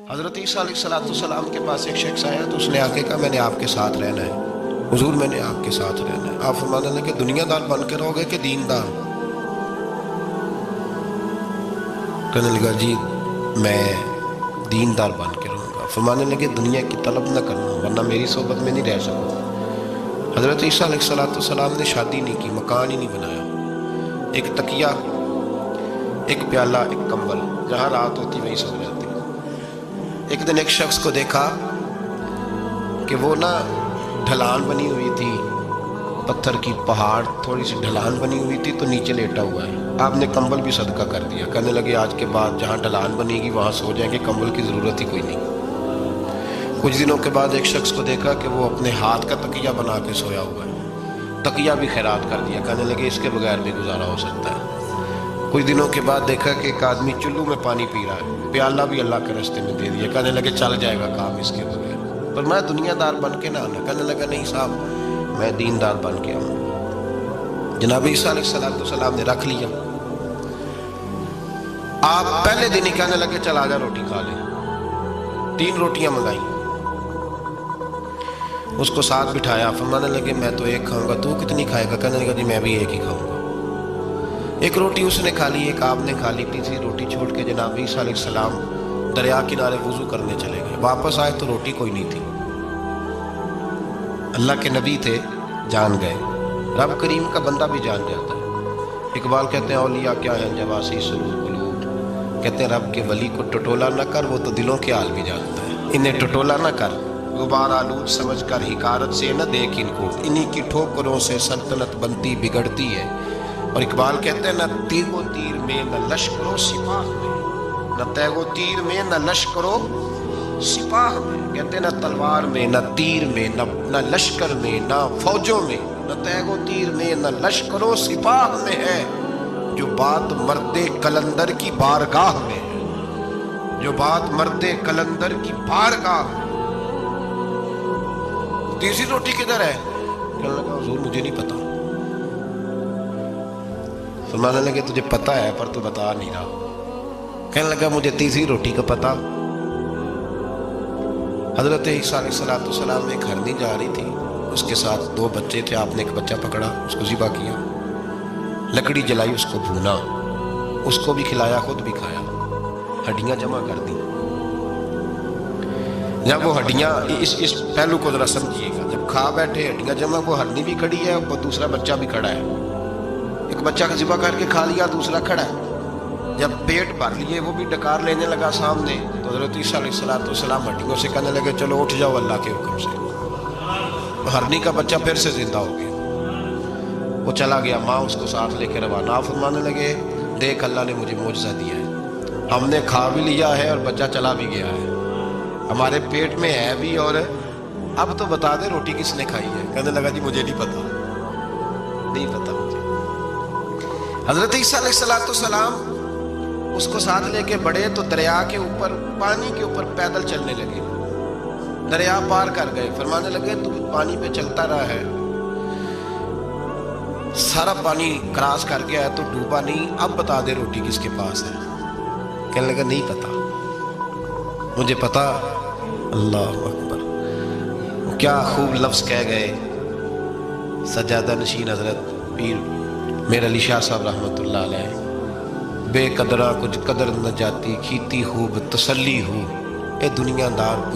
حضرت عیسیٰ علیہ السلام کے پاس ایک شخص آیا تو اس نے آ کے کہا میں نے آپ کے ساتھ رہنا ہے حضور، میں نے آپ کے ساتھ رہنا ہے۔ آپ فرمانے لگے دنیا دار بن کے رہو گے کہ دیندار؟ کہنے لگا جی میں دیندار بن کے رہوں گا۔ فرمانے لگے دنیا کی طلب نہ کرنا ورنہ میری صحبت میں نہیں رہ سکوں۔ حضرت عیسیٰ علیہ السلام نے شادی نہیں کی، مکان ہی نہیں بنایا، ایک تکیہ، ایک پیالہ، ایک کمبل، جہاں رات ہوتی وہیں سو جاتی۔ ایک دن ایک شخص کو دیکھا کہ وہ ڈھلان بنی ہوئی تھی، پتھر کی پہاڑ تھوڑی سی ڈھلان بنی ہوئی تھی تو نیچے لیٹا ہوا ہے۔ آپ نے کمبل بھی صدقہ کر دیا، کہنے لگے آج کے بعد جہاں ڈھلان بنے گی وہاں سو جائیں گے، کمبل کی ضرورت ہی کوئی نہیں۔ کچھ دنوں کے بعد ایک شخص کو دیکھا کہ وہ اپنے ہاتھ کا تکیہ بنا کے سویا ہوا ہے، تکیہ بھی خیرات کر دیا، کہنے لگے اس کے بغیر بھی گزارا ہو سکتا ہے۔ کچھ دنوں کے بعد دیکھا کہ ایک آدمی چلو میں پانی پی رہا ہے، پیالہ بھی اللہ کے راستے میں دے دیا، کہنے لگے چل جائے گا کام اس کے بغیر۔ پر میں دنیا دار بن کے نہ آنا، کہنے لگا نہیں صاحب میں دیندار بن کے آؤں۔ جناب عیسیٰ علیہ السلام نے رکھ لیا۔ آپ پہلے دن ہی کہنے لگے چل آجا روٹی کھا لے، 3 روٹیاں منگائیں، اس کو ساتھ بٹھایا، فرمانے لگے میں تو ایک کھاؤں گا، تو کتنی کھائے گا؟ کہنے لگا جی میں بھی ایک ہی کھاؤں گا۔ ایک روٹی اس نے کھا لی، ایک آپ نے کھا لی، تیسری روٹی چھوڑ کے جناب عیسیٰ علیہ السلام دریا کنارے وضو کرنے چلے گئے۔ واپس آئے تو روٹی کوئی نہیں تھی۔ اللہ کے نبی تھے، جان گئے۔ رب کریم کا بندہ بھی جان جاتا ہے۔ اقبال کہتے ہیں اولیاء کیا ہیں جواسی سرور قلوب، کہتے ہیں رب کے ولی کو ٹٹولا نہ کر، وہ تو دلوں کے حال بھی جانتا ہے۔ انہیں ٹٹولا نہ کر، غبار آلود سمجھ کر حکارت سے نہ دیکھ ان کو، انہی کی ٹھوکروں سے سلطنت بنتی بگڑتی ہے۔ اور اقبال کہتے ہیں نہ تیغ و تیر میں نہ لشکر و سپاہ میں، نہ تیغ و تیر میں نہ لشکر و سپاہ میں، کہتے ہیں نہ تلوار میں نہ تیر میں نہ لشکر میں نہ فوجوں میں، نہ تیغ و تیر میں نہ لشکر و سپاہ میں ہے، جو بات مرد قلندر کی بارگاہ میں ہے، جو بات مرد قلندر کی بارگاہ میں۔ تیسری روٹی کدھر ہے؟ کہنے لگا حضور مجھے نہیں پتا۔ فرمانے لگے تجھے پتا ہے پر تو بتا نہیں رہا۔ کہنے لگا مجھے تیسری روٹی کا پتا۔ حضرت عیسیٰ علیہ السلام میں ایک ہرنی جا رہی تھی، اس کے ساتھ 2 بچے تھے، آپ نے ایک بچہ پکڑا، اس کو ذبح کیا، لکڑی جلائی، اس کو بھونا، اس کو بھی کھلایا، خود بھی کھایا، ہڈیاں جمع کر دی۔ جب وہ ہڈیاں اس پہلو کو ذرا سمجھیے گا، جب کھا بیٹھے ہڈیاں جمع، وہ ہرنی بھی کھڑی ہے اور دوسرا بچہ بھی کھڑا ہے، ایک بچہ کا ذبح کر کے کھا لیا، دوسرا کھڑا ہے۔ جب پیٹ بھر لیے وہ بھی ڈکار لینے لگا سامنے، تو حضرت عیسیٰ علیہ السلام ہڈیوں سے کہنے لگے چلو اٹھ جاؤ اللہ کے حکم سے۔ ہرنی کا بچہ پھر سے زندہ ہو گیا، وہ چلا گیا، ماں اس کو ساتھ لے کے روانہ۔ فرمانے لگے دیکھ اللہ نے مجھے معجزہ دیا ہے، ہم نے کھا بھی لیا ہے اور بچہ چلا بھی گیا ہے، ہمارے پیٹ میں ہے بھی، اور اب تو بتا دے روٹی کس نے کھائی ہے؟ کہنے لگا جی مجھے نہیں پتا، نہیں پتا مجھے۔ حضرت عیسیٰ علیہ السلام اس کو ساتھ لے کے بڑھے تو دریا کے اوپر، پانی کے اوپر پیدل چلنے لگے، دریا پار کر گئے۔ فرمانے لگے تو پانی پہ چلتا رہا ہے، سارا پانی کراس کر گیا ہے تو ڈوبا نہیں، اب بتا دے روٹی کس کے پاس ہے؟ کہنے لگا نہیں پتا مجھے پتا۔ اللہ اکبر، کیا خوب لفظ کہہ گئے سجادہ نشین حضرت پیر میر علی شاہ صاحب رحمۃ اللہ علیہ، بے قدرہ کچھ قدر نہ جاتی، کھیتی خوب تسلی ہو، اے دنیا دار